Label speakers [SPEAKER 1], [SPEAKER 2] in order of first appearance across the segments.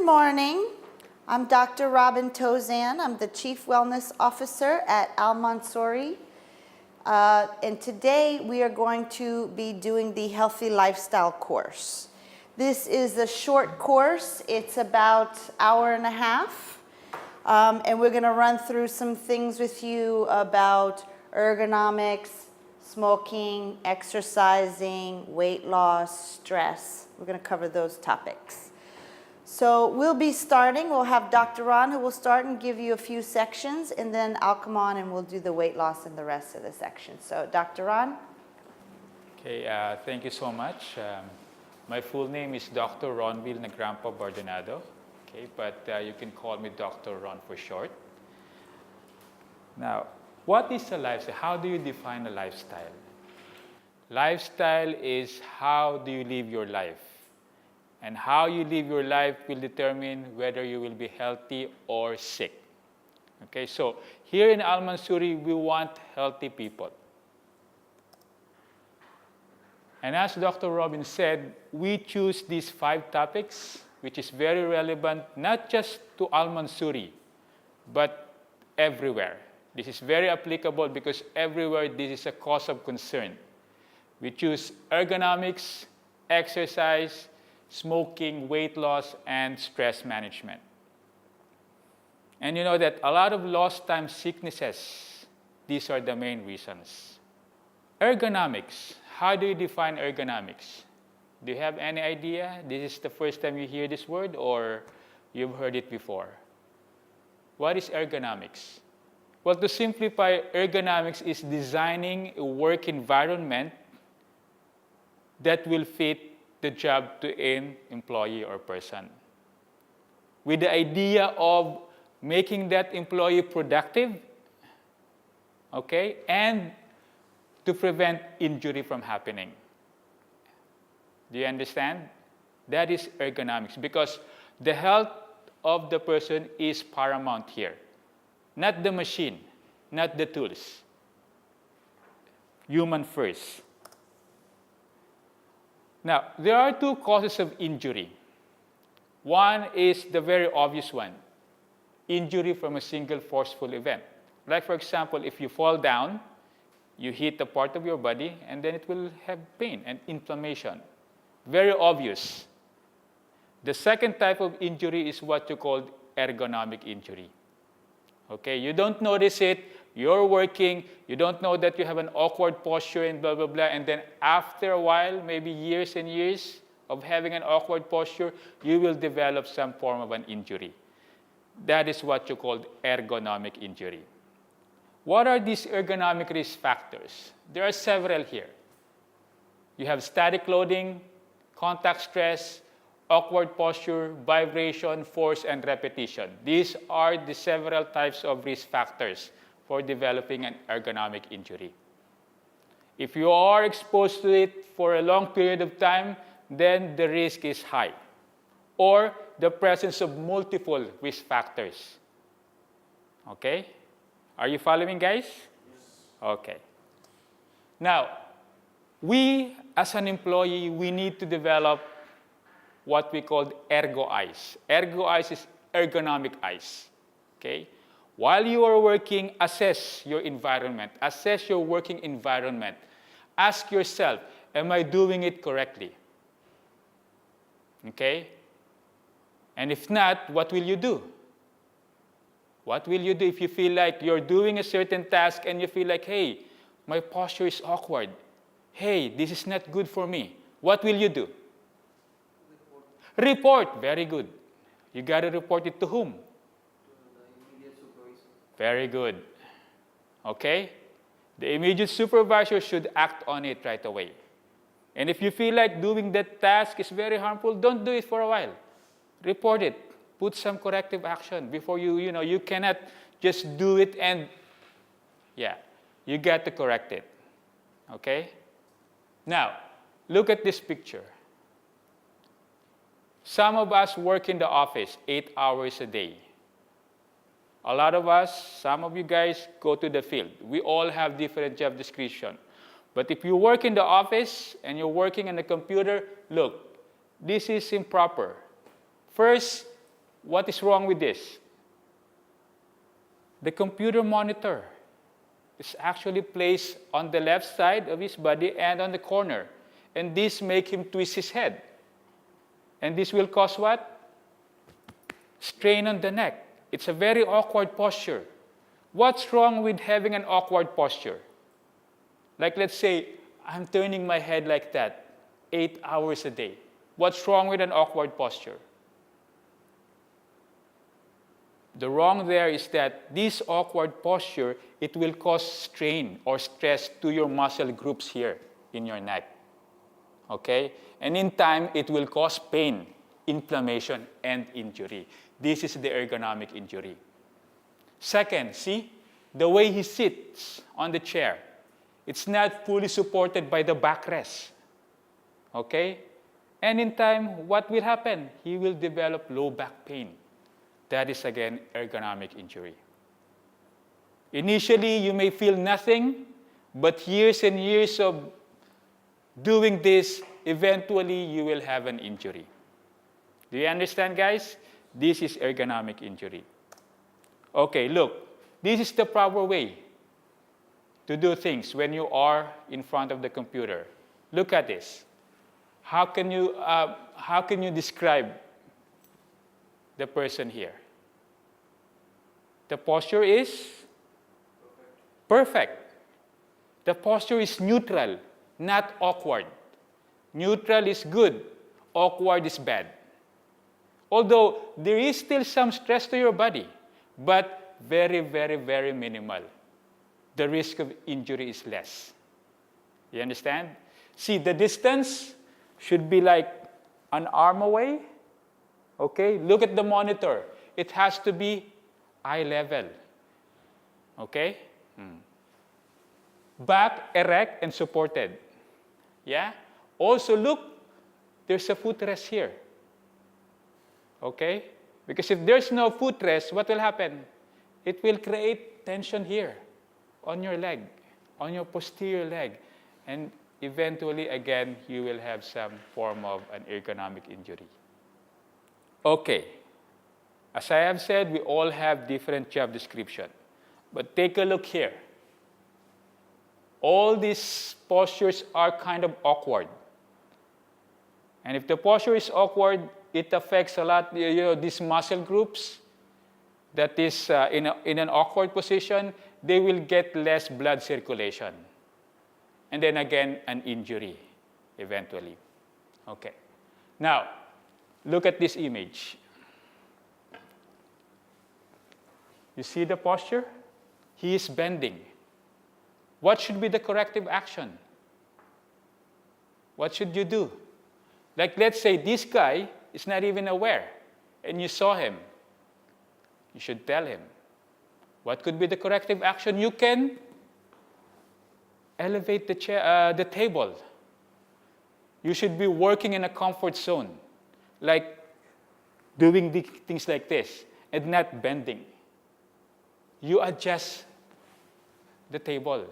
[SPEAKER 1] morning. I'm Dr. Robin Tauzin. I'm the Chief Wellness Officer at AlMansoori. And today we are going to be doing the Healthy Lifestyle course. This is a short course. It's about an hour and a half. And we're going to run through some things with you about ergonomics, smoking, exercising, weight loss, stress. We're going to cover those topics. So we'll be starting. We'll have Dr. Ron who will start and give you a few sections, and then I'll come on and we'll do the weight loss and the rest of the section. So Dr. Ron?
[SPEAKER 2] Okay, thank you so much. My full name is Dr. Rounville Bardonado, okay, but you can call me Dr. Ron for short. Now, what is a lifestyle? How do you define a lifestyle? Lifestyle is how do you live your life. And how you live your life will determine whether you will be healthy or sick. Okay, so here in AlMansoori, we want healthy people. And as Dr. Robin said, we choose these 5 topics, which is very relevant, not just to AlMansoori, but everywhere. This is very applicable because everywhere this is a cause of concern. We choose ergonomics, exercise, smoking, weight loss, and stress management. And you know that a lot of lost time sicknesses, these are the main reasons. Ergonomics, how do you define ergonomics? Do you have any idea? This is the first time you hear this word or you've heard it before? What is ergonomics? Well, to simplify, ergonomics is designing a work environment that will fit the job to an employee or person, with the idea of making that employee productive, okay, and to prevent injury from happening. Do you understand? That is ergonomics, because the health of the person is paramount here. Not the machine, not the tools. Human first. Now, there are 2 causes of injury. One is the very obvious one, injury from a single forceful event. Like, for example, if you fall down, you hit a part of your body, and then it will have pain and inflammation. Very obvious. The second type of injury is what you call ergonomic injury. Okay, you don't notice it, you're working, you don't know that you have an awkward posture and blah, blah, blah, and then after a while, maybe years and years of having an awkward posture, you will develop some form of an injury. That is what you call ergonomic injury. What are these ergonomic risk factors? There are several here. You have static loading, contact stress, awkward posture, vibration, force, and repetition. These are the several types of risk factors for developing an ergonomic injury. If you are exposed to it for a long period of time, then the risk is high. Or the presence of multiple risk factors. Okay? Are you following, guys? Yes. Okay. Now, we as an employee, we need to develop what we call ergo eyes. Ergo eyes is ergonomic eyes. Okay? While you are working, assess your environment. Assess your working environment. Ask yourself, am I doing it correctly? Okay? And if not, what will you do? What will you do if you feel like you're doing a certain task and you feel like, hey, my posture is awkward. Hey, this is not good for me. What will you do? Report. Very good. You got to report it to whom? To the immediate supervisor. Very good. Okay? The immediate supervisor should act on it right away. And if you feel like doing that task is very harmful, don't do it for a while. Report it. Put some corrective action before you cannot just do it and, you got to correct it. Okay? Now, look at this picture. Some of us work in the office 8 hours a day. A lot of us, some of you guys, go to the field. We all have different job description. But if you work in the office and you're working on the computer, look, this is improper. First, what is wrong with this? The computer monitor is actually placed on the left side of his body and on the corner. And this makes him twist his head. And this will cause what? Strain on the neck. It's a very awkward posture. What's wrong with having an awkward posture? Like, let's say, I'm turning my head like that 8 hours a day. What's wrong with an awkward posture? The wrong there is that this awkward posture, it will cause strain or stress to your muscle groups here in your neck. Okay? And in time, it will cause pain, inflammation, and injury. This is the ergonomic injury. Second, see? The way he sits on the chair. It's not fully supported by the backrest. Okay? And in time, what will happen? He will develop low back pain. That is, again, ergonomic injury. Initially, you may feel nothing, but years and years of doing this, eventually you will have an injury. Do you understand, guys? This is ergonomic injury. Okay, look. This is the proper way to do things when you are in front of the computer. Look at this. How can you describe the person here? The posture is perfect. The posture is neutral, not awkward. Neutral is good, awkward is bad. Although there is still some stress to your body, but very, very, very minimal. The risk of injury is less. You understand? See, the distance should be like an arm away. Okay? Look at the monitor. It has to be eye level. Okay? Back erect and supported. Yeah? Also, look, there's a footrest here. Okay? Because if there's no footrest, what will happen? It will create tension here on your leg, on your posterior leg. And eventually, again, you will have some form of an ergonomic injury. Okay. As I have said, we all have different job description. But take a look here. All these postures are kind of awkward. And if the posture is awkward, it affects a lot, these muscle groups that is in an awkward position, they will get less blood circulation. And then again, an injury eventually. Okay. Now, look at this image. You see the posture? He is bending. What should be the corrective action? What should you do? Like, let's say this guy is not even aware, and you saw him. You should tell him. What could be the corrective action? You can elevate the table. You should be working in a comfort zone, like doing things like this, and not bending. You adjust the table.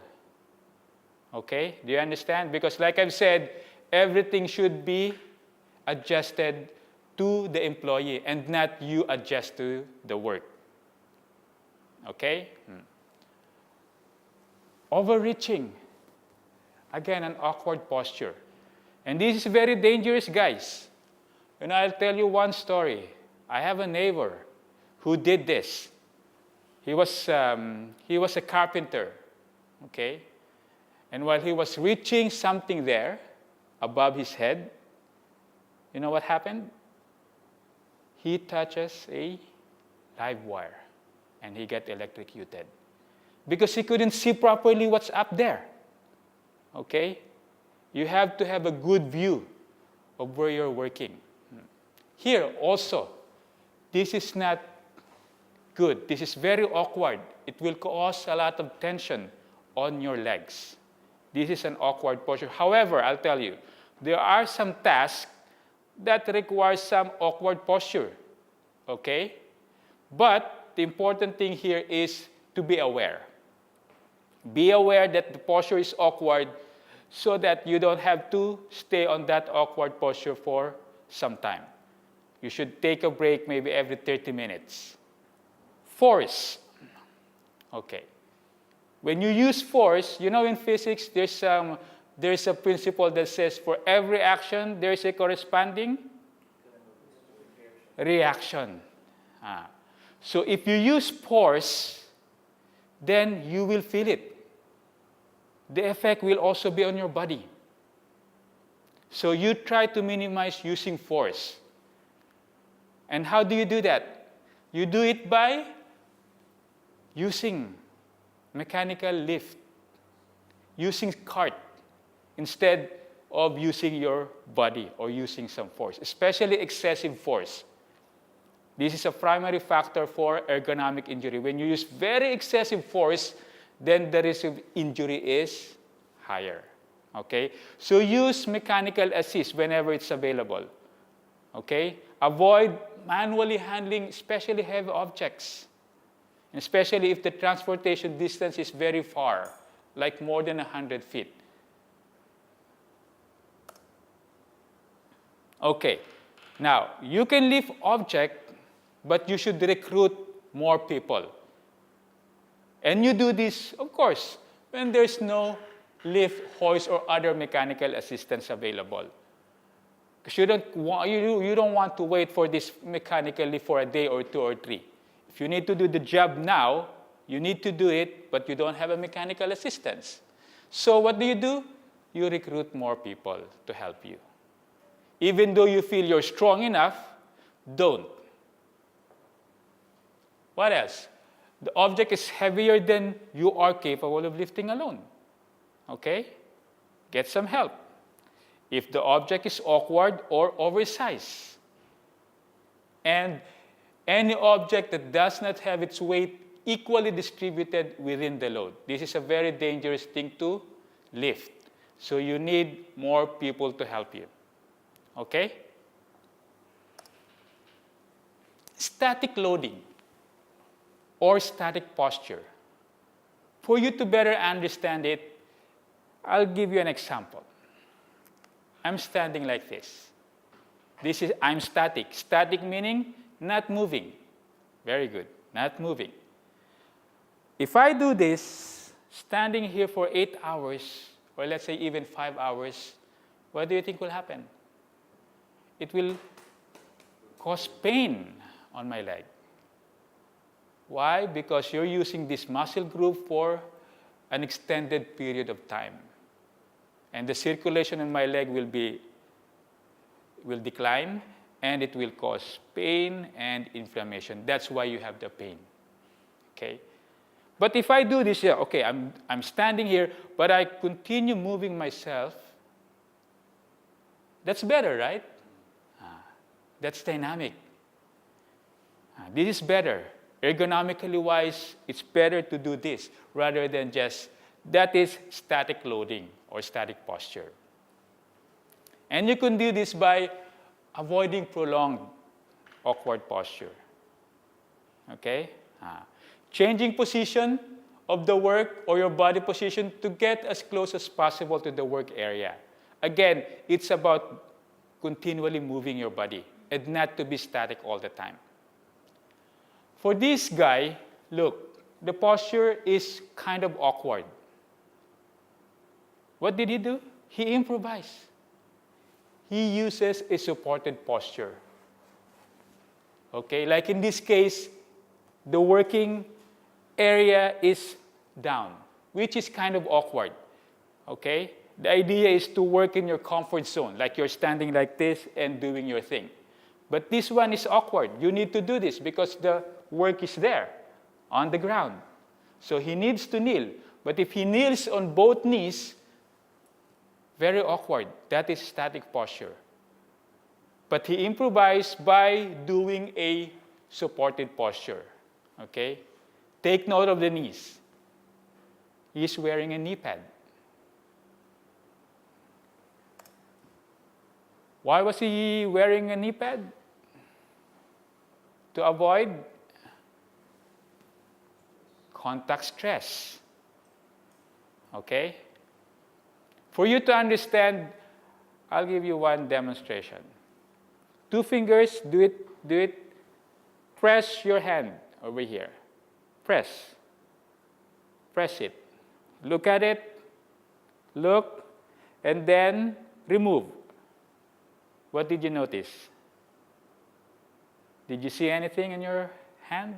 [SPEAKER 2] Okay? Do you understand? Because like I've said, everything should be adjusted to the employee and not you adjust to the work. Okay? Overreaching. Again, an awkward posture. And this is very dangerous, guys. And I'll tell you one story. I have a neighbor who did this. He was a carpenter, okay? And while he was reaching something there above his head, you know what happened? He touches a live wire and he got electrocuted because he couldn't see properly what's up there, okay? You have to have a good view of where you're working. Here also, this is not good. This is very awkward. It will cause a lot of tension on your legs. This is an awkward posture. However, I'll tell you, there are some tasks that require some awkward posture, okay? But the important thing here is to be aware. Be aware that the posture is awkward so that you don't have to stay on that awkward posture for some time. You should take a break maybe every 30 minutes. Force. Okay. When you use force, you know in physics, there's a principle that says for every action, there's a corresponding reaction. So if you use force, then you will feel it. The effect will also be on your body. So you try to minimize using force. And how do you do that? You do it by using mechanical lift, using cart, instead of using your body or using some force, especially excessive force. This is a primary factor for ergonomic injury. When you use very excessive force, then the risk of injury is higher. Okay? So use mechanical assist whenever it's available. Okay? Avoid manually handling especially heavy objects, especially if the transportation distance is very far, like more than 100 feet. Okay, now you can lift object, but you should recruit more people. And you do this, of course, when there's no lift, hoist, or other mechanical assistance available. Because you don't want to wait for this mechanical lift for a day or 2 or 3. If you need to do the job now, you need to do it, but you don't have a mechanical assistance. So what do? You recruit more people to help you. Even though you feel you're strong enough, don't. What else? The object is heavier than you are capable of lifting alone. Okay? Get some help. If the object is awkward or oversized, and any object that does not have its weight equally distributed within the load. This is a very dangerous thing to lift. So you need more people to help you. Okay? Static loading or static posture. For you to better understand it, I'll give you an example. I'm standing like this. I'm static. Static meaning not moving. Very good. Not moving. If I do this, standing here for 8 hours, or let's say even 5 hours, what do you think will happen? It will cause pain on my leg. Why? Because you're using this muscle group for an extended period of time. And the circulation in my leg will decline, and it will cause pain and inflammation. That's why you have the pain. Okay? But if I do this here, okay, I'm standing here, but I continue moving myself, that's better, right? That's dynamic. This is better. Ergonomically wise, it's better to do this rather than that is static loading or static posture. And you can do this by avoiding prolonged awkward posture. Okay? Changing position of the work or your body position to get as close as possible to the work area. Again, it's about continually moving your body and not to be static all the time. For this guy, look, the posture is kind of awkward. What did he do? He improvised. He uses a supported posture. Okay, like in this case, the working area is down, which is kind of awkward. Okay? The idea is to work in your comfort zone, like you're standing like this and doing your thing. But this one is awkward. You need to do this because the work is there on the ground. So he needs to kneel. But if he kneels on both knees, very awkward. That is static posture. But he improvised by doing a supported posture. Okay? Take note of the knees. He's wearing a knee pad. Why was he wearing a knee pad? To avoid contact stress. Okay? For you to understand, I'll give you one demonstration. 2 fingers, do it. Press your hand over here. Press it. Look at it, look, and then remove. What did you notice? Did you see anything in your hand?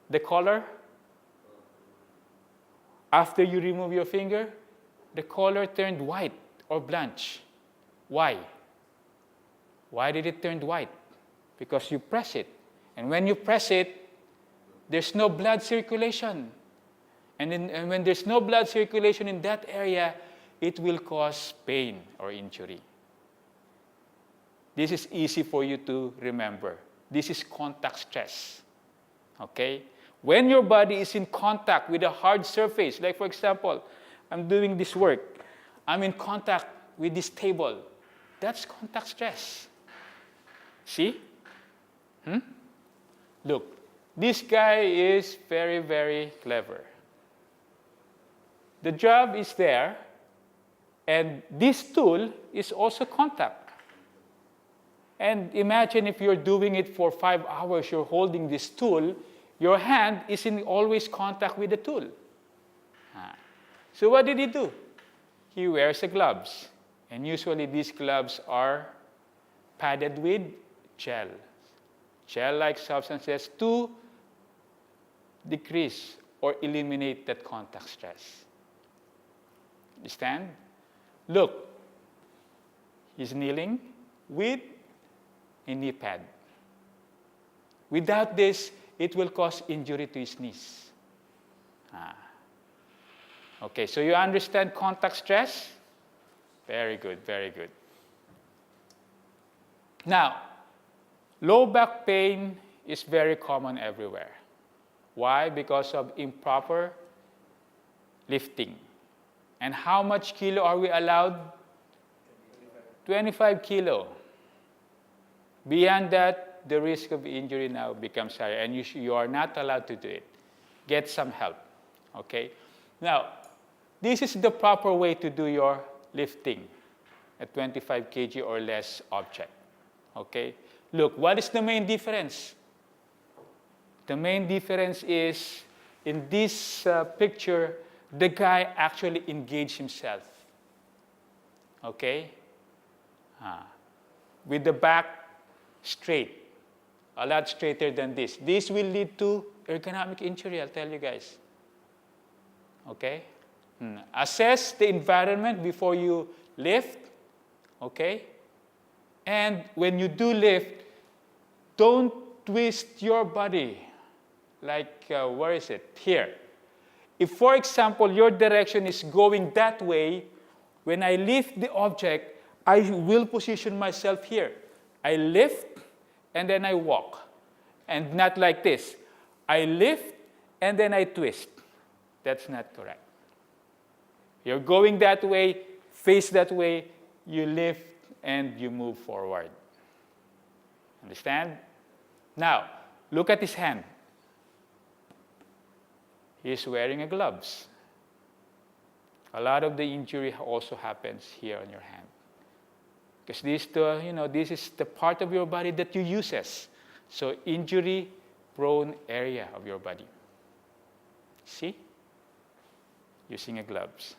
[SPEAKER 2] The color? After you remove your finger, the color turned white or blanch. Why? Why did it turn white? Because you press it. And when you press it, there's no blood circulation. And when there's no blood circulation in that area, it will cause pain or injury. This is easy for you to remember. This is contact stress. Okay? When your body is in contact with a hard surface, like for example, I'm doing this work, I'm in contact with this table, that's contact stress. See? Look, this guy is very, very clever. The job is there, and this tool is also contact. And imagine if you're doing it for 5 hours, you're holding this tool, your hand is in always contact with the tool. So what did he do? He wears the gloves. And usually these gloves are padded with gel. Gel-like substances to decrease or eliminate that contact stress. Understand? Look, he's kneeling with a knee pad. Without this, it will cause injury to his knees. Okay, so you understand contact stress? Very good, very good. Now, low back pain is very common everywhere. Why? Because of improper lifting. And how much kilo are we allowed? 25 kilo. Beyond that, the risk of injury now becomes higher, and you are not allowed to do it. Get some help, okay? Now, this is the proper way to do your lifting, a 25 kg or less object, okay? Look, what is the main difference? The main difference is, in this picture, the guy actually engaged himself, okay? With the back straight, a lot straighter than this. This will lead to ergonomic injury, I'll tell you guys. Okay? Assess the environment before you lift, okay? And when you do lift, don't twist your body. Like, where is it? Here. If, for example, your direction is going that way, when I lift the object, I will position myself here. I lift, and then I walk. And not like this. I lift, and then I twist. That's not correct. You're going that way, face that way, you lift, and you move forward. Understand? Now, look at his hand. He's wearing a gloves. A lot of the injury also happens here on your hand. Because this is the part of your body that you uses. So injury-prone area of your body. See? Using a gloves.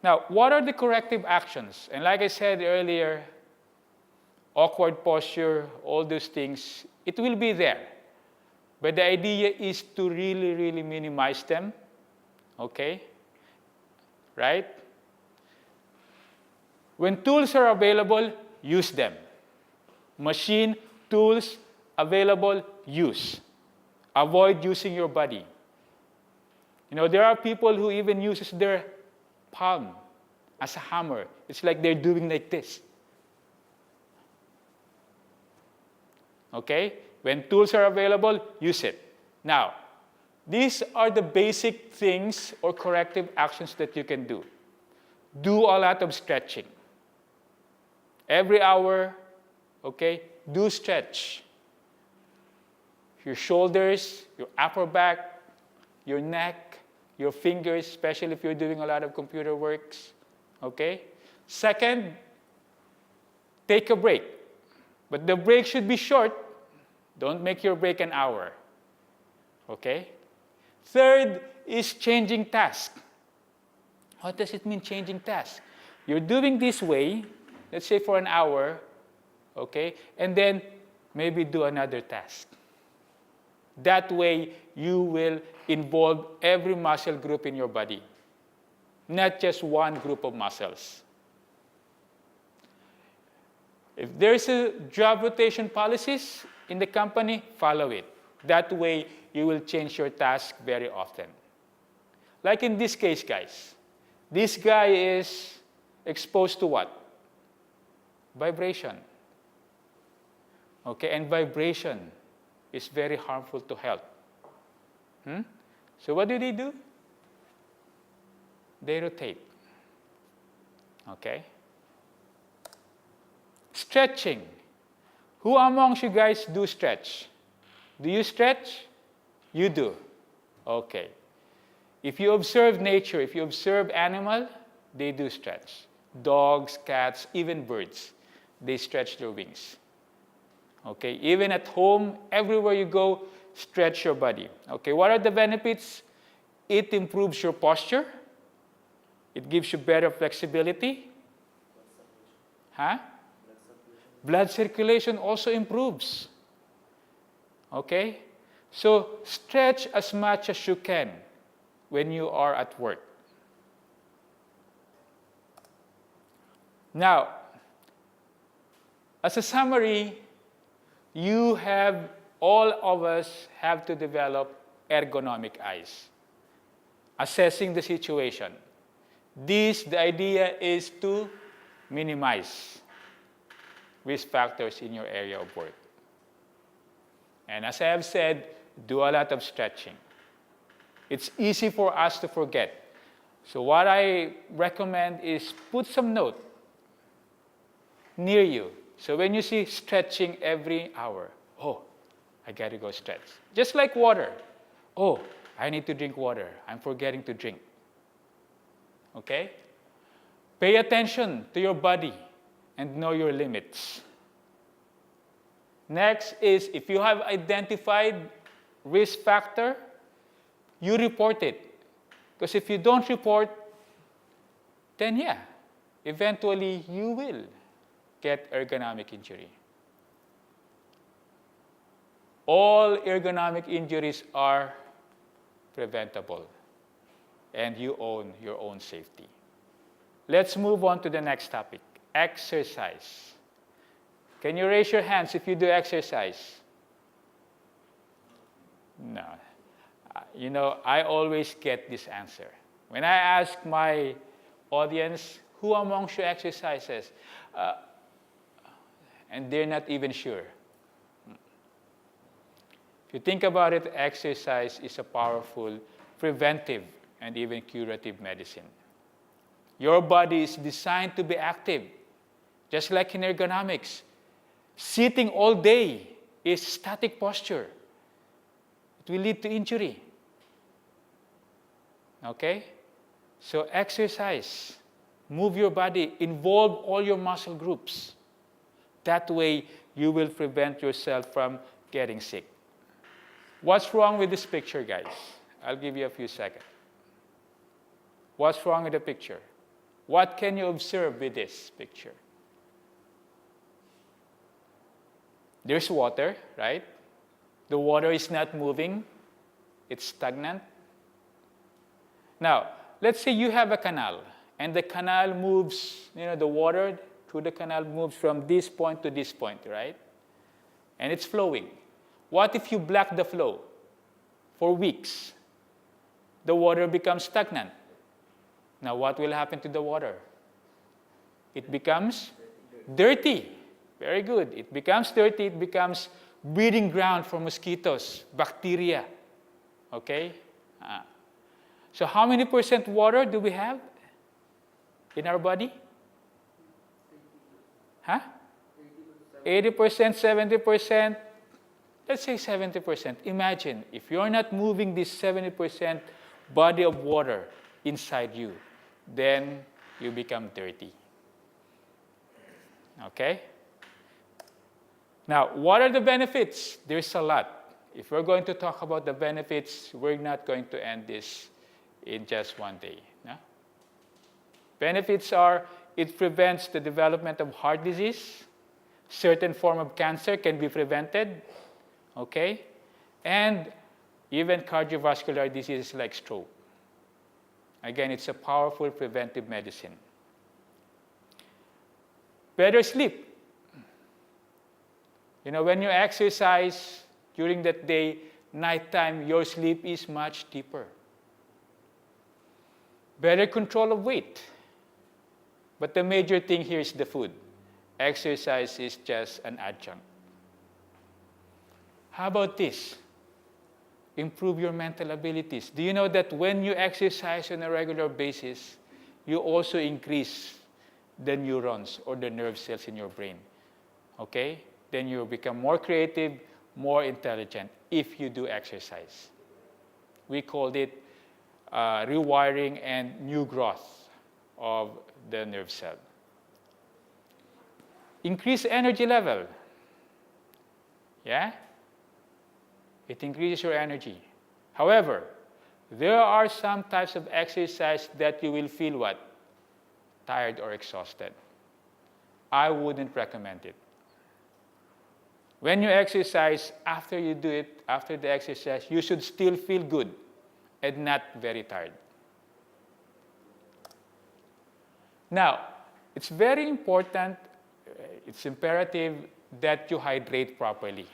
[SPEAKER 2] Now, what are the corrective actions? And like I said earlier, awkward posture, all those things, it will be there. But the idea is to really, really minimize them. Okay? Right? When tools are available, use them. Machine, tools, available, use. Avoid using your body. There are people who even uses their palm as a hammer. It's like they're doing like this. Okay? When tools are available, use it. Now, these are the basic things or corrective actions that you can do. Do a lot of stretching. Every hour, okay, do stretch. Your shoulders, your upper back, your neck, your fingers, especially if you're doing a lot of computer works, okay? Second, take a break. But the break should be short. Don't make your break an hour. Okay? Third is changing task. What does it mean, changing task? You're doing this way, let's say for an hour, okay? And then maybe do another task. That way, you will involve every muscle group in your body, not just one group of muscles. If there's a job rotation policies in the company, follow it. That way, you will change your task very often. Like in this case, guys, this guy is exposed to what? Vibration. Okay, and vibration is very harmful to health. So what do? They rotate. Okay? Stretching. Who amongst you guys do stretch? Do you stretch? You do. Okay. If you observe nature, if you observe animal, they do stretch. Dogs, cats, even birds, they stretch their wings. Okay, even at home, everywhere you go, stretch your body. Okay, what are the benefits? It improves your posture. It gives you better flexibility. Blood circulation also improves. Okay, so stretch as much as you can when you are at work. Now, as a summary, all of us have to develop ergonomic eyes, assessing the situation. The idea is to minimize risk factors in your area of work. And as I have said, do a lot of stretching. It's easy for us to forget. So what I recommend is put some note near you. So when you see stretching every hour, oh, I got to go stretch. Just like water. Oh, I need to drink water. I'm forgetting to drink. Okay? Pay attention to your body and know your limits. Next is, if you have identified risk factor, you report it. Because if you don't report, then yeah, eventually you will get ergonomic injury. All ergonomic injuries are preventable, and you own your own safety. Let's move on to the next topic, exercise. Can you raise your hands if you do exercise? No. You know, I always get this answer. When I ask my audience, who amongst you exercises? And they're not even sure. If you think about it, exercise is a powerful preventive and even curative medicine. Your body is designed to be active, just like in ergonomics. Sitting all day is static posture. It will lead to injury. Okay? So exercise, move your body, involve all your muscle groups. That way, you will prevent yourself from getting sick. What's wrong with this picture, guys? I'll give you a few seconds. What's wrong with the picture? What can you observe with this picture? There's water, right? The water is not moving. It's stagnant. Now, let's say you have a canal, and the canal moves, the water through the canal moves from this point to this point, right? And it's flowing. What if you block the flow for weeks? The water becomes stagnant. Now, what will happen to the water? It becomes dirty. Very good. It becomes dirty. It becomes breeding ground for mosquitoes, bacteria. Okay? So how many % water do we have in our body? 80%, 70%? Let's say 70%. Imagine, if you're not moving this 70% body of water inside you, then you become dirty. Okay? Now, what are the benefits? There's a lot. If we're going to talk about the benefits, we're not going to end this in just one day. No? Benefits are, it prevents the development of heart disease. Certain form of cancer can be prevented. Okay? And even cardiovascular diseases like stroke. Again, it's a powerful preventive medicine. Better sleep. You know, when you exercise during that day, nighttime, your sleep is much deeper. Better control of weight. But the major thing here is the food. Exercise is just an adjunct. How about this? Improve your mental abilities. Do you know that when you exercise on a regular basis, you also increase the neurons or the nerve cells in your brain? Okay? Then you become more creative, more intelligent if you do exercise. We called it rewiring and new growth of the nerve cell. Increase energy level. Yeah? It increases your energy. However, there are some types of exercise that you will feel what? Tired or exhausted. I wouldn't recommend it. When you exercise, after you do it, after the exercise, you should still feel good and not very tired. Now, it's very important, it's imperative that you hydrate properly.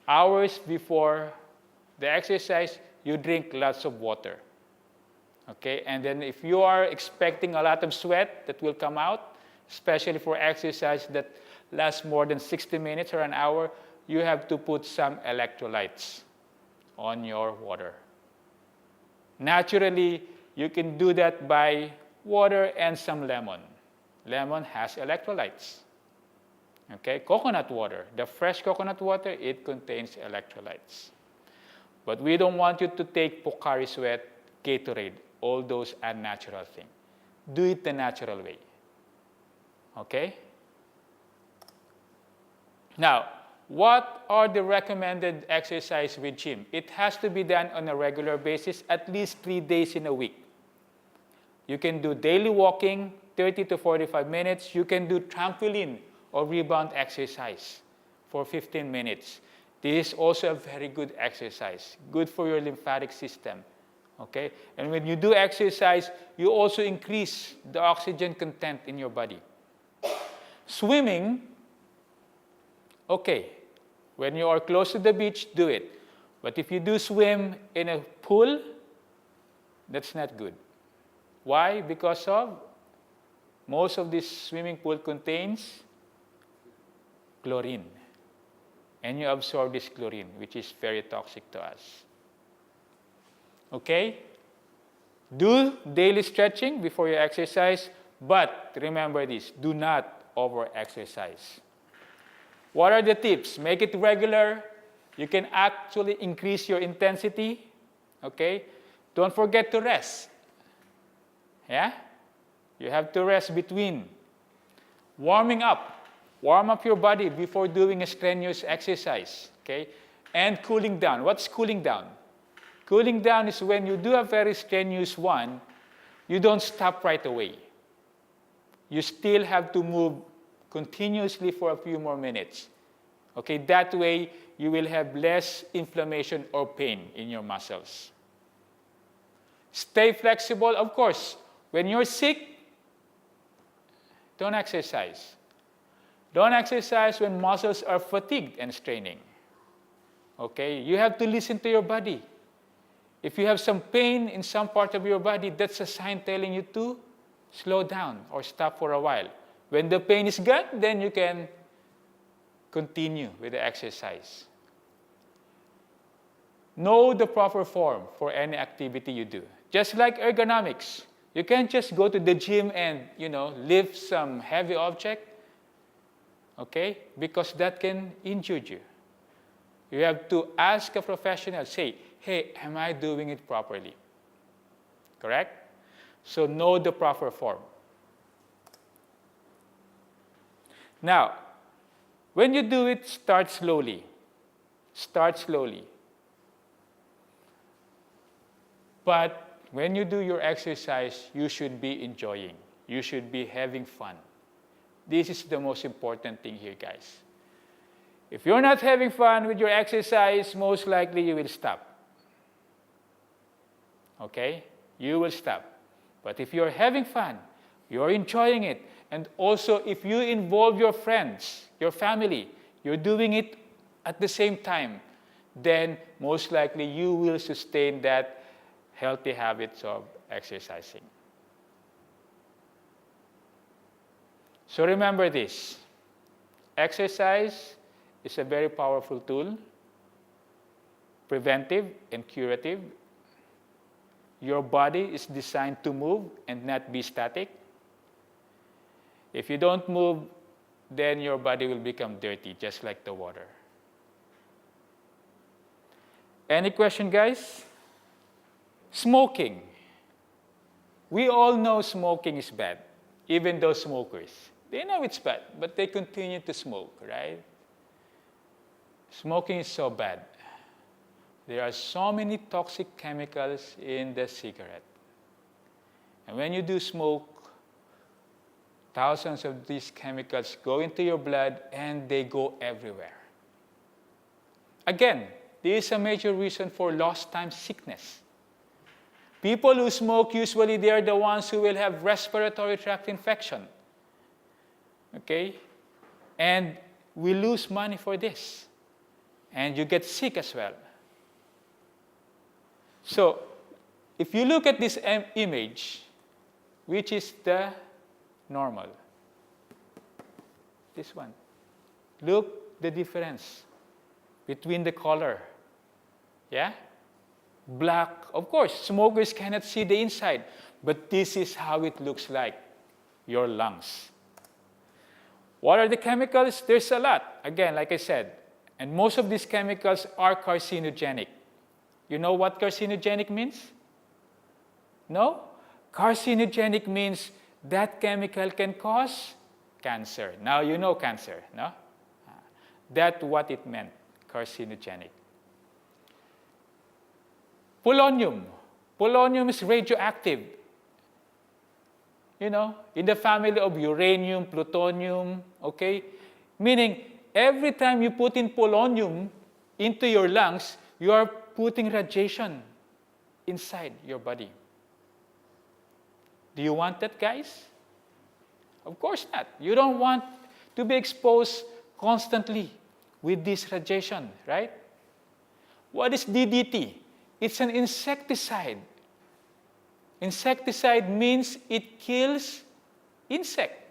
[SPEAKER 2] Hours before the exercise, you drink lots of water. Okay? And then if you are expecting a lot of sweat that will come out, especially for exercise that lasts more than 60 minutes or an hour, you have to put some electrolytes on your water. Naturally, you can do that by water and some lemon. Lemon has electrolytes. Okay, coconut water, the fresh coconut water, it contains electrolytes. But we don't want you to take Pocari Sweat, Gatorade, all those unnatural things. Do it the natural way. Okay? Now, what are the recommended exercise regime? It has to be done on a regular basis, at least 3 days in a week. You can do daily walking, 30 to 45 minutes. You can do trampoline or rebound exercise for 15 minutes. This is also a very good exercise, good for your lymphatic system. Okay? And when you do exercise, you also increase the oxygen content in your body. Swimming, okay, when you are close to the beach, do it. But if you do swim in a pool, that's not good. Why? Because of most of this swimming pool contains chlorine. And you absorb this chlorine, which is very toxic to us. Okay? Do daily stretching before you exercise, but remember this, do not over-exercise. What are the tips? Make it regular. You can actually increase your intensity. Okay? Don't forget to rest. Yeah? You have to rest between. Warming up. Warm up your body before doing a strenuous exercise. Okay? And cooling down. What's cooling down? Cooling down is when you do a very strenuous one, you don't stop right away. You still have to move continuously for a few more minutes. Okay? That way, you will have less inflammation or pain in your muscles. Stay flexible, of course. When you're sick, don't exercise. Don't exercise when muscles are fatigued and straining. Okay? You have to listen to your body. If you have some pain in some part of your body, that's a sign telling you to slow down or stop for a while. When the pain is gone, then you can continue with the exercise. Know the proper form for any activity you do. Just like ergonomics. You can't just go to the gym and, lift some heavy object. Okay? Because that can injure you. You have to ask a professional, say, hey, am I doing it properly? Correct? So know the proper form. Now, when you do it, start slowly. Start slowly. But when you do your exercise, you should be enjoying. You should be having fun. This is the most important thing here, guys. If you're not having fun with your exercise, most likely you will stop. Okay? You will stop. But if you're having fun, you're enjoying it, and also if you involve your friends, your family, you're doing it at the same time, then most likely you will sustain that healthy habits of exercising. So remember this. Exercise is a very powerful tool, preventive and curative. Your body is designed to move and not be static. If you don't move, then your body will become dirty, just like the water. Any question, guys? Smoking. We all know smoking is bad, even those smokers. They know it's bad, but they continue to smoke, right? Smoking is so bad. There are so many toxic chemicals in the cigarette. And when you do smoke, thousands of these chemicals go into your blood and they go everywhere. Again, this is a major reason for lost time sickness. People who smoke, usually they are the ones who will have respiratory tract infection. Okay? And we lose money for this. And you get sick as well. So, if you look at this image, which is the normal, this one, look the difference between the color. Yeah? Black, of course, smokers cannot see the inside, but this is how it looks like, your lungs. What are the chemicals? There's a lot, again, like I said, and most of these chemicals are carcinogenic. You know what carcinogenic means? No? Carcinogenic means that chemical can cause cancer. Now you know cancer, no? That's what it meant, carcinogenic. Polonium. Polonium is radioactive. You know, in the family of uranium, plutonium, okay? Meaning, every time you put in polonium into your lungs, you are putting radiation inside your body. Do you want that, guys? Of course not. You don't want to be exposed constantly with this radiation, right? What is DDT? It's an insecticide. Insecticide means it kills insect.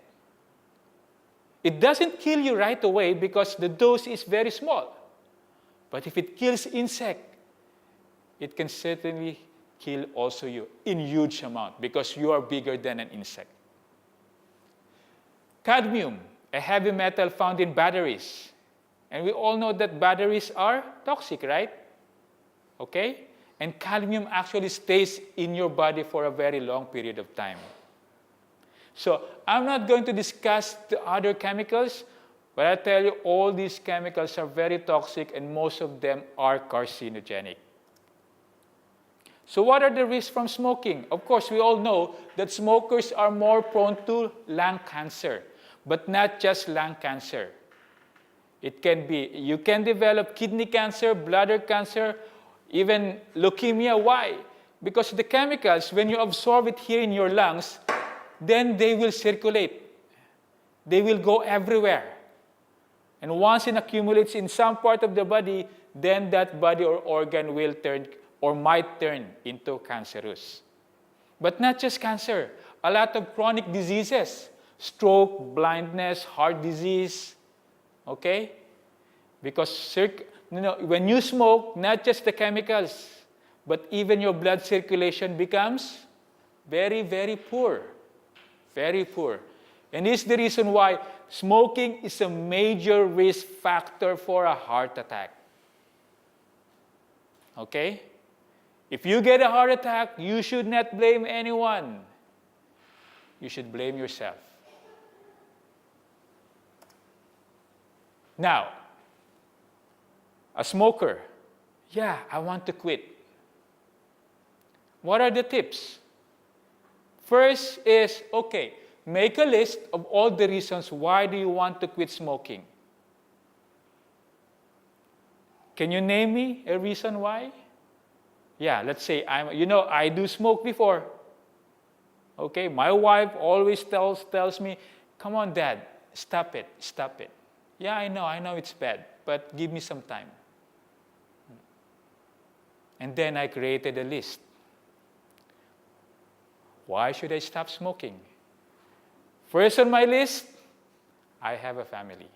[SPEAKER 2] It doesn't kill you right away because the dose is very small. But if it kills insect, it can certainly kill also you in huge amount because you are bigger than an insect. Cadmium, a heavy metal found in batteries. And we all know that batteries are toxic, right? Okay? And cadmium actually stays in your body for a very long period of time. So I'm not going to discuss the other chemicals, but I tell you all these chemicals are very toxic and most of them are carcinogenic. So what are the risks from smoking? Of course, we all know that smokers are more prone to lung cancer, but not just lung cancer. It can be, you can develop kidney cancer, bladder cancer, even leukemia. Why? Because the chemicals, when you absorb it here in your lungs, then they will circulate. They will go everywhere. And once it accumulates in some part of the body, then that body or organ will turn or might turn into cancerous. But not just cancer, a lot of chronic diseases, stroke, blindness, heart disease, okay? Because when you smoke, not just the chemicals, but even your blood circulation becomes very, very poor. Very poor. And this is the reason why smoking is a major risk factor for a heart attack. Okay? If you get a heart attack, you should not blame anyone. You should blame yourself. Now, a smoker, yeah, I want to quit. What are the tips? First is, okay, make a list of all the reasons why do you want to quit smoking. Can you name me a reason why? Yeah, let's say I do smoke before. Okay, my wife always tells me, come on, Dad, stop it. Yeah, I know it's bad, but give me some time. And then I created a list. Why should I stop smoking? First on my list, I have a family.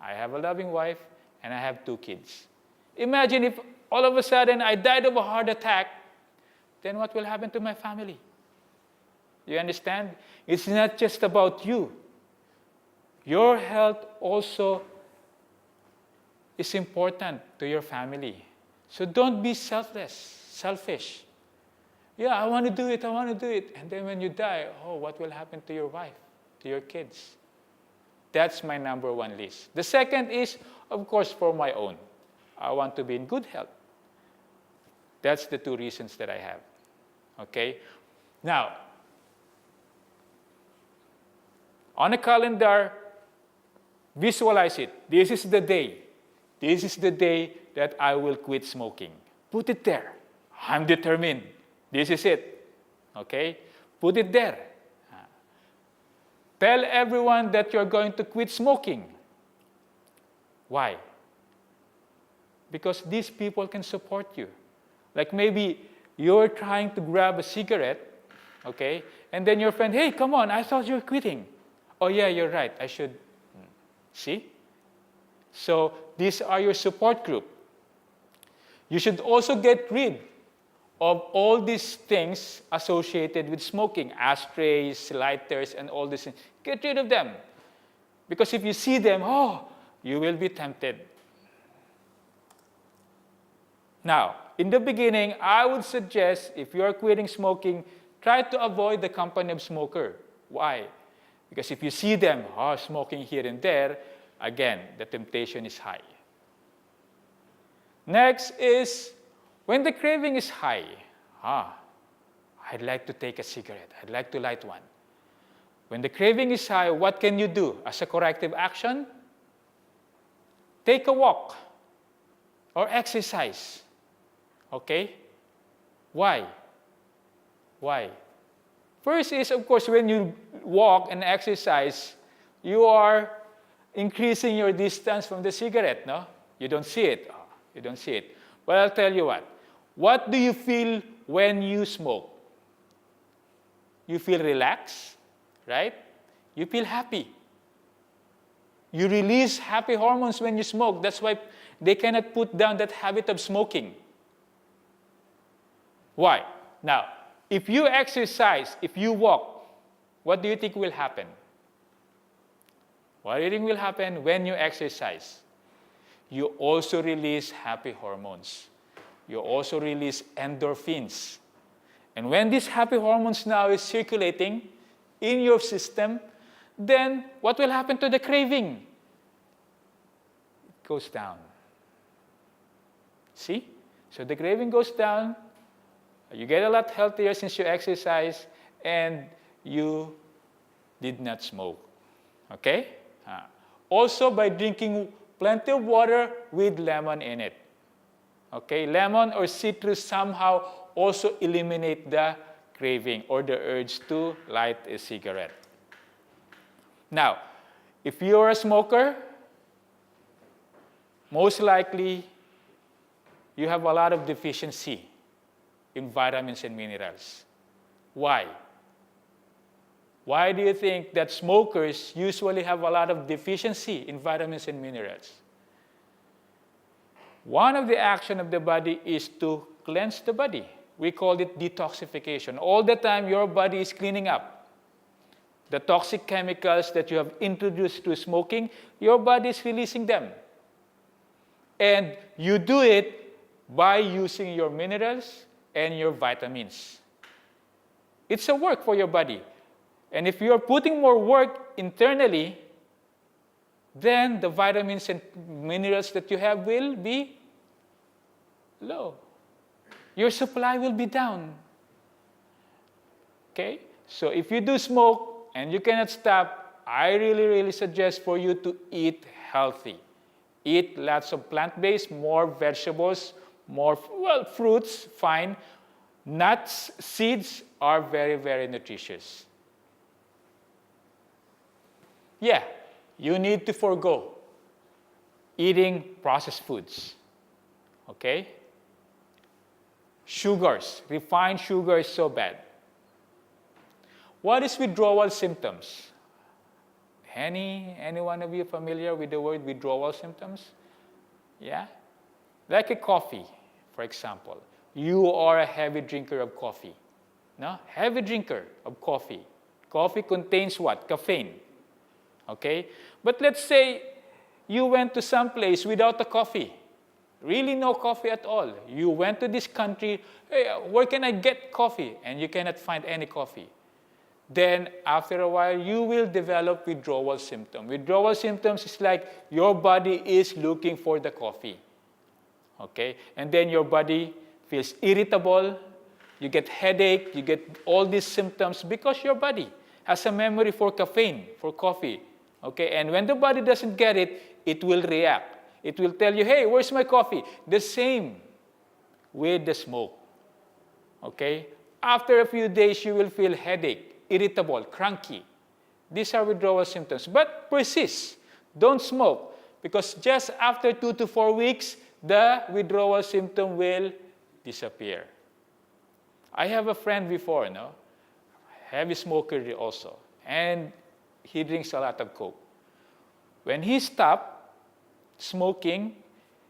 [SPEAKER 2] I have a loving wife, and I have 2 kids. Imagine if all of a sudden I died of a heart attack, then what will happen to my family? You understand? It's not just about you. Your health also is important to your family. So don't be selfish. Yeah, I want to do it. And then when you die, what will happen to your wife, to your kids? That's my number 1 list. The second is, of course, for my own. I want to be in good health. That's the 2 reasons that I have. Okay? Now, on a calendar, visualize it. This is the day. This is the day that I will quit smoking. Put it there. I'm determined. This is it. Okay? Put it there. Tell everyone that you're going to quit smoking. Why? Because these people can support you. Like maybe you're trying to grab a cigarette, okay? And then your friend, hey, come on, I thought you were quitting. Oh yeah, you're right, I should. See? So these are your support group. You should also get rid of all these things associated with smoking, ashtrays, lighters, and all these things. Get rid of them. Because if you see them, you will be tempted. Now, in the beginning, I would suggest if you are quitting smoking, try to avoid the company of smoker. Why? Because if you see them smoking here and there, again, the temptation is high. Next is, when the craving is high, I'd like to take a cigarette. I'd like to light one. When the craving is high, what can you do as a corrective action? Take a walk or exercise. Okay? Why? First is, of course, when you walk and exercise, you are increasing your distance from the cigarette, no? You don't see it. But I'll tell you what. What do you feel when you smoke? You feel relaxed, right? You feel happy. You release happy hormones when you smoke. That's why they cannot put down that habit of smoking. Why? Now, if you exercise, if you walk, what do you think will happen? What do you think will happen when you exercise? You also release happy hormones. You also release endorphins. And when these happy hormones now is circulating in your system, then what will happen to the craving? It goes down. See? So the craving goes down. You get a lot healthier since you exercise and you did not smoke. Okay? Also by drinking plenty of water with lemon in it. Okay? Lemon or citrus somehow also eliminate the craving or the urge to light a cigarette. Now, if you're a smoker, most likely you have a lot of deficiency in vitamins and minerals. Why? Why do you think that smokers usually have a lot of deficiency in vitamins and minerals? One of the actions of the body is to cleanse the body. We call it detoxification. All the time, your body is cleaning up. The toxic chemicals that you have introduced through smoking, your body is releasing them. And you do it by using your minerals and your vitamins. It's a work for your body. And if you're putting more work internally, then the vitamins and minerals that you have will be low. Your supply will be down. Okay? So if you do smoke and you cannot stop, I really, really suggest for you to eat healthy. Eat lots of plant-based, more vegetables, more, well, fruits, fine. Nuts, seeds are very, very nutritious. Yeah, you need to forego eating processed foods. Okay? Sugars, refined sugar is so bad. What is withdrawal symptoms? Any one of you familiar with the word withdrawal symptoms? Yeah? Like a coffee, for example. You are a heavy drinker of coffee. No? Heavy drinker of coffee. Coffee contains what? Caffeine. Okay? But let's say you went to some place without a coffee. Really no coffee at all. You went to this country, hey, where can I get coffee? And you cannot find any coffee. Then after a while, you will develop withdrawal symptoms. Withdrawal symptoms is like your body is looking for the coffee. Okay? And then your body feels irritable, you get headache, you get all these symptoms because your body has a memory for caffeine, for coffee. Okay? And when the body doesn't get it, it will react. It will tell you, hey, where's my coffee? The same with the smoke. Okay? After a few days, you will feel headache, irritable, cranky. These are withdrawal symptoms. But persist. Don't smoke. Because just after 2 to 4 weeks, the withdrawal symptom will disappear. I have a friend before, no? Heavy smoker also. And he drinks a lot of Coke. When he stopped smoking,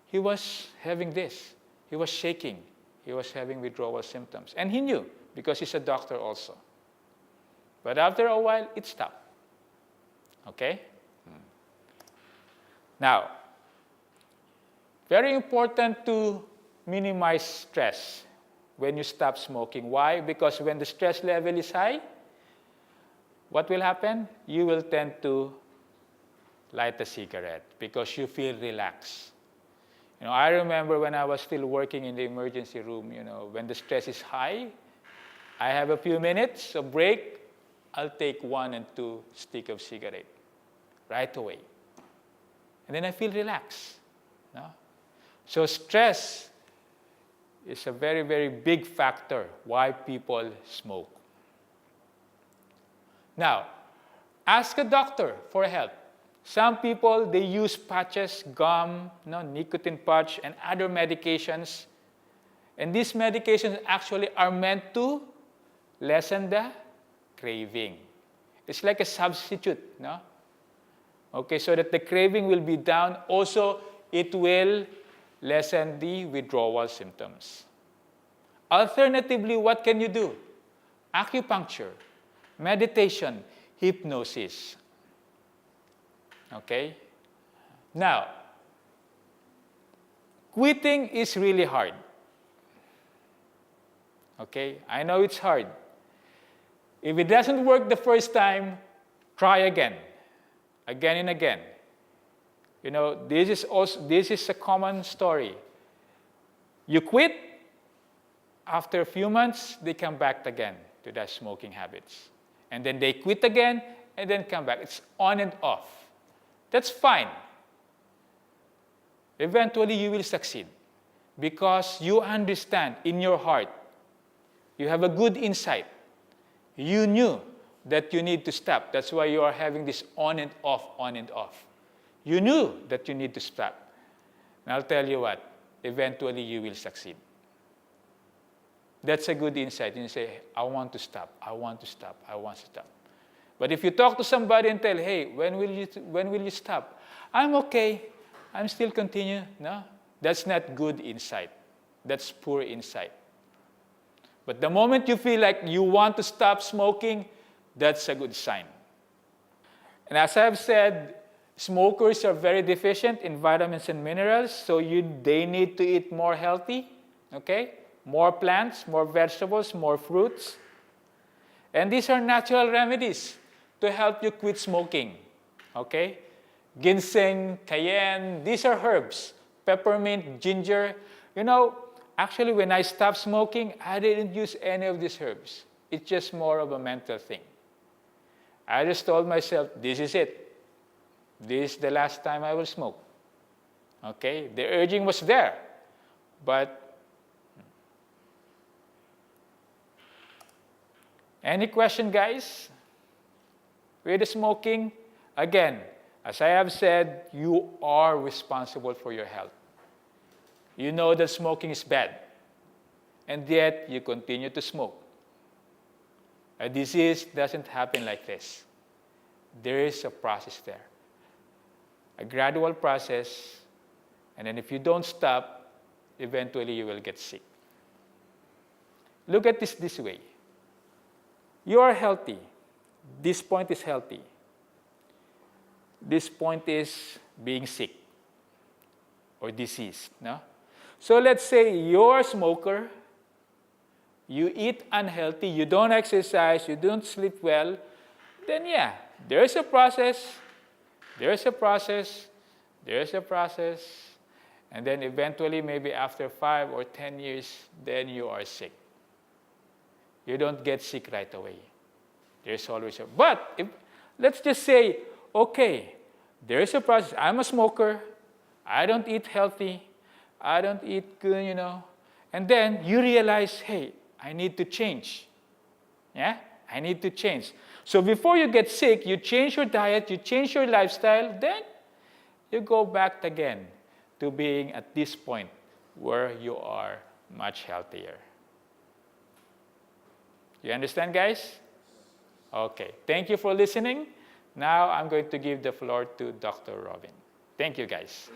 [SPEAKER 2] he was having this. He was shaking. He was having withdrawal symptoms. And he knew, because he's a doctor also. But after a while, it stopped. Okay? Now, very important to minimize stress when you stop smoking. Why? Because when the stress level is high, what will happen? You will tend to light a cigarette because you feel relaxed. You know, I remember when I was still working in the emergency room, you know, when the stress is high, I have a few minutes of break, I'll take 1 and 2 sticks of cigarette right away. And then I feel relaxed. No? So stress is a very, very big factor why people smoke. Now, ask a doctor for help. Some people, they use patches, gum, nicotine patch, and other medications. And these medications actually are meant to lessen the craving. It's like a substitute, no? Okay, so that the craving will be down. Also, it will lessen the withdrawal symptoms. Alternatively, what can you do? Acupuncture, meditation, hypnosis. Okay? Now, quitting is really hard. Okay? I know it's hard. If it doesn't work the first time, try again. Again and again. You know, this is a common story. You quit, after a few months, they come back again to their smoking habits. And then they quit again, and then come back. It's on and off. That's fine. Eventually, you will succeed because you understand in your heart, you have a good insight. You knew that you need to stop. That's why you are having this on and off, on and off. You knew that you need to stop. And I'll tell you what, eventually you will succeed. That's a good insight. And you say, I want to stop, I want to stop, I want to stop. But if you talk to somebody and tell, hey, when will you stop? I'm okay. I'm still continue. No, that's not good insight. That's poor insight. But the moment you feel like you want to stop smoking, that's a good sign. And as I've said, smokers are very deficient in vitamins and minerals, so they need to eat more healthy, okay? More plants, more vegetables, more fruits. And these are natural remedies to help you quit smoking, okay? Ginseng, cayenne, these are herbs. Peppermint, ginger. You know, actually when I stopped smoking, I didn't use any of these herbs. It's just more of a mental thing. I just told myself, this is it. This is the last time I will smoke. Okay? The urging was there. But any question, guys? With the smoking, again, as I have said, you are responsible for your health. You know that smoking is bad, and yet you continue to smoke. A disease doesn't happen like this. There is a process there, a gradual process, and then if you don't stop, eventually you will get sick. Look at this way. You are healthy. This point is healthy. This point is being sick or diseased. No? So let's say you're a smoker, you eat unhealthy, you don't exercise, you don't sleep well, then yeah, there's a process, there's a process, there's a process, and then eventually maybe after 5 or 10 years, then you are sick. You don't get sick right away. There's always a, but if, let's just say, okay, there's a process. I'm a smoker. I don't eat healthy. I don't eat good, you know. And then you realize, hey, I need to change. Yeah? I need to change. So before you get sick, you change your diet, you change your lifestyle, then you go back again to being at this point where you are much healthier. You understand, guys? Okay. Thank you for listening. Now I'm going to give the floor to Dr. Robin. Thank you, guys.